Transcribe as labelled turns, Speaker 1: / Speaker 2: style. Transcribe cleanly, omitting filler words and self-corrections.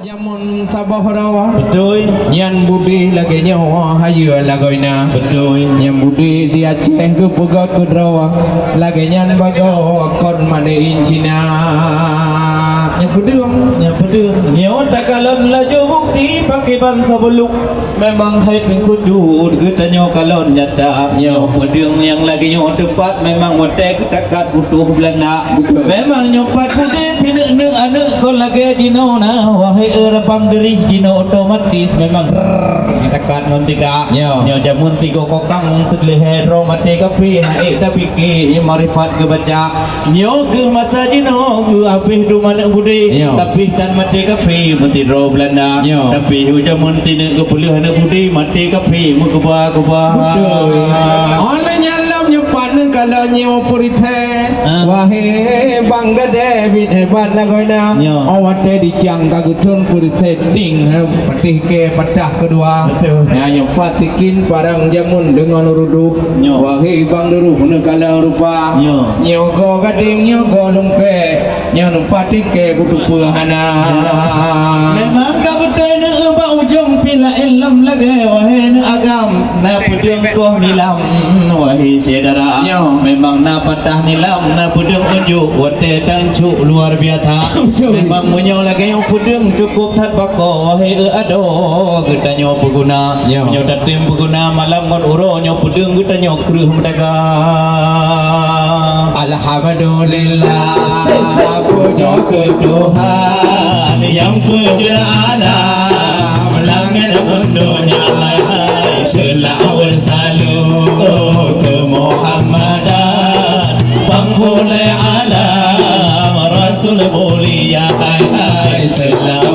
Speaker 1: Jamun Sabah rawa
Speaker 2: Betul.
Speaker 1: Nyan budi lagi nyawa hayu lagoina
Speaker 2: Betul.
Speaker 1: Nyan budi di Aceh ke pegot ke rawa lagi nyan bago kon mane incina Nyan budi
Speaker 2: Yang pedih Nyawa tak kalon laju bukti pakai bangsa beluk memang hai tengkujud kita nyawa kalon nyata nyawa pedih yang lagi nyawa tempat memang watai ketakat butuh belanda memang nyopat putih tidak nek anak kau lagi jino na wahai erapang derih jino otomatis memang ketakat non tiga nyawa jamun tiga kokang terlihat mati kapi hai tapi ki marifat ke baca nyawa ke masa jino ke apih dumana budi tapi tan mati kapi mati ro belanda tapi hujan mati nek ke pulih anak budi mati kapi mu kebah
Speaker 1: Oleh nyalam nyepat kalau nyawa purithe wahai bangga David hebat lagoina awate di ciang kagutun purithe ding patih ke patah kedua ya nyepat tikin parang jamun dengan ruduh wahai bang duruh kalau rupa nyogo gading nyogo lungke nyan patike kudu pahana
Speaker 2: memang kabutai ne ba ujung pila ilm lagi wahai ne agam na pudung ko nilam wahai saudara memang na patah nilam na pudung unjuk wate tancu luar biasa memang munyo lagi yang pudung cukup tat bako wahai ado kita nyo puguna nyo datim puguna malam ngon uro nyo pudung kita nyo kreuh mendaga
Speaker 1: alhamdulillah puja ke
Speaker 2: Tuhan yang puja alam langit dunia selalu ke Muhammadan penghulu alam Rasul mulia selalu